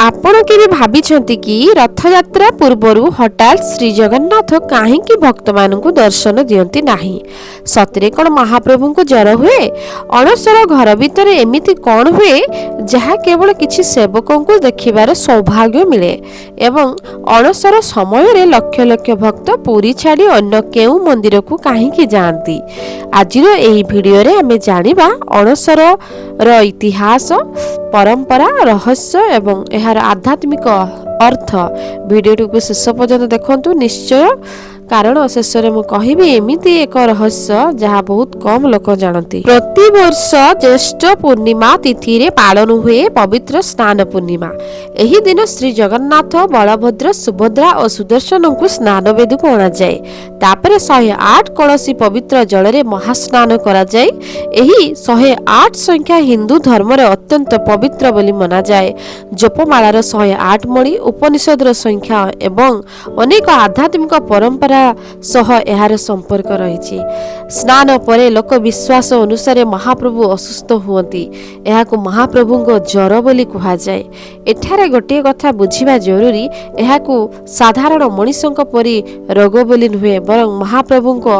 आपण केबे भाबिछंती कि रथयात्रा पूर्वरु हठात श्री जगन्नाथ काहेकि भक्त मानकु दर्शन दियंती नाही। सतरे कोन महाप्रभु को जर हुए? अणसर घर भितर एमिति कोन हुए जहा केवल किछि सेवकों को देखिबार सौभाग्य मिले एवं अणसर समय रे लक्ष लक्ष भक्त पूरी छाड़ी अन्य केउ मंदिर को काहेकि जांती। आजिर एही वीडियो रे हमें जानिबा अणसर रो इतिहास, परंपरा, रहस्य एवं एहार आध्यात्मिक अर्थ। वीडियो को शेष पर्यंत देखंतु निश्चय, कारण शेष रे मु कहिबी एमिति एक रहस्य जहा बहुत कम लोक जानती। प्रति वर्ष ज्येष्ठ पूर्णिमा तिथि रे पालन हुए पवित्र स्नान पूर्णिमा। एही दिन श्री जगन्नाथ, बलभद्र, सुभद्रा और सुदर्शन को स्नान वेद को अणा जाए। तापरे 108 कलसी पवित्र जल रे महास्नान करा जाए। एही 108 संख्या हिंदू धर्म रे अत्यंत पवित्र बोली मना जाए। जपमालार 108 मणि, उपनिषदर संख्या एवं अनेक आध्यात्मिक परंपरा सह एहार संपर्क रही। स्नान परे लोक विश्वास अनुसार महाप्रभु असुस्थ हुअंती। एहाकु महाप्रभु को ज्वर बोली कहा जाए। एठारे गोटे कथा बुझिबा जरूरी, एहाकु साधारण मनुष्यक परि रोग बोली नुहे, बरं महाप्रभु को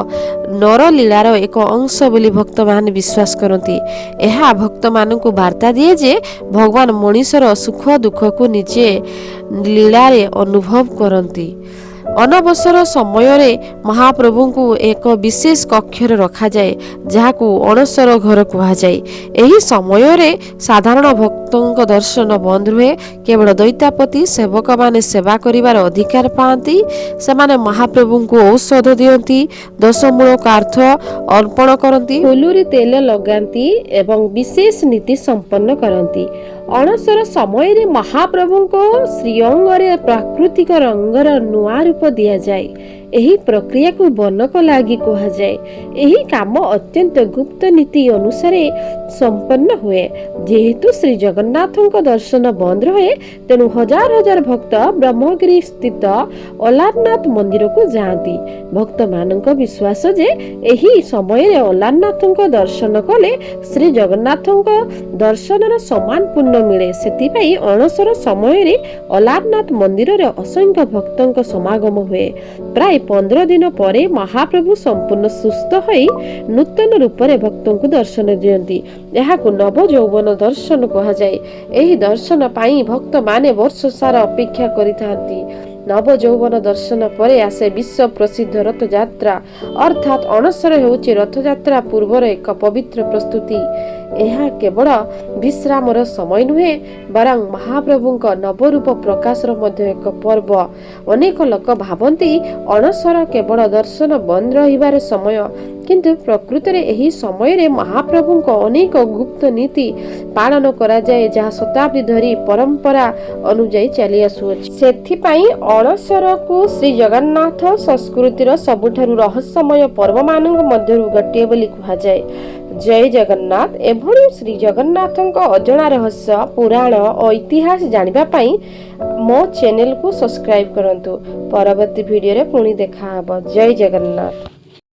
नर लीलार एक अंश बोली भक्त मान विश्वास करती। एहा भक्त मानकु वार्ता दिए जे भगवान मनुष्यर सुख दुख को निजे लीला रे अनुभव करती। अनवसर समय रे महाप्रभु को एक विशेष कक्ष रखा जाए, जहाकू अणसर घर कहा जाए। एही समय रे साधारण भक्तों दर्शन बंद हुए। केवल दैत्यापति सेवक माने सेवा करिवार अधिकार पाती। सेमाने महाप्रभु को औषध दियंती, दशमूल कार्थ अर्पण करती, फुलुरी तेल लगाती एवं विशेष नीति संपन्न करती। अणसर समय रे महाप्रभु को श्रीअंग रे प्राकृतिक रंगर नुआ रूप दिया जाए। एही प्रक्रिया को बनक लागी कहा जाए। एही काम अत्यंत गुप्त नीति अनुसार संपन्न हुए। जेहेतु श्री जगन्नाथों को दर्शन बंद रहे, तेणु हजार हजार भक्त ब्रह्मगिरी स्थित अलारनाथ मंदिर को जाती। भक्त मानक विश्वास जे एही समय रे अलारनाथों को दर्शन कले श्री जगन्नाथों को दर्शनर समान पुण्य मिले। सेतिपई अणसर समय रे अलारनाथ मंदिर रे असंख्य भक्तों को समागम हुए। प्राय 15 दिन परे महाप्रभु संपूर्ण सुस्थ होई नूतन रूप रे भक्तों को दर्शन दियंती। एहाकु नव यौवन दर्शन कहा जाए। एही दर्शन पाई भक्त माने वर्ष सारा अपेक्षा करिथांती। नव यौवन दर्शन परे आसे विश्व प्रसिद्ध रथ यात्रा, अर्थात अणसर हेउची रथ यात्रा पूर्वर एक पवित्र प्रस्तुति। यह केवल विश्रामर समय नुहे, बरं महाप्रभु नवरूप प्रकाशर मध्य एक पर्व। अनेक लोक भावती अणसर केवल दर्शन बंद रहिबार समय, किंतु प्रकृत रे एही समय रे महाप्रभु को अनेक गुप्त नीति पालन करा जाए, जहाँ शताब्दी धरी परंपरा अनुଯାयी चली आसुअछि। सेथिपई अणसर को श्री जगन्नाथ संस्कृतिर सबुठारु रहस्यमय पर्व मानक मध्यरु गोटे बोली कहा जाए। जय जगन्नाथ। एभली श्री जगन्नाथଙ୍କ अजଣା रहस्य, पुराण और इतिहास जानिबा पई मो चैनल को सब्सक्राइब करंतु। परवर्ती वीडियो रे पुणी देखा हबो। जय जगन्नाथ।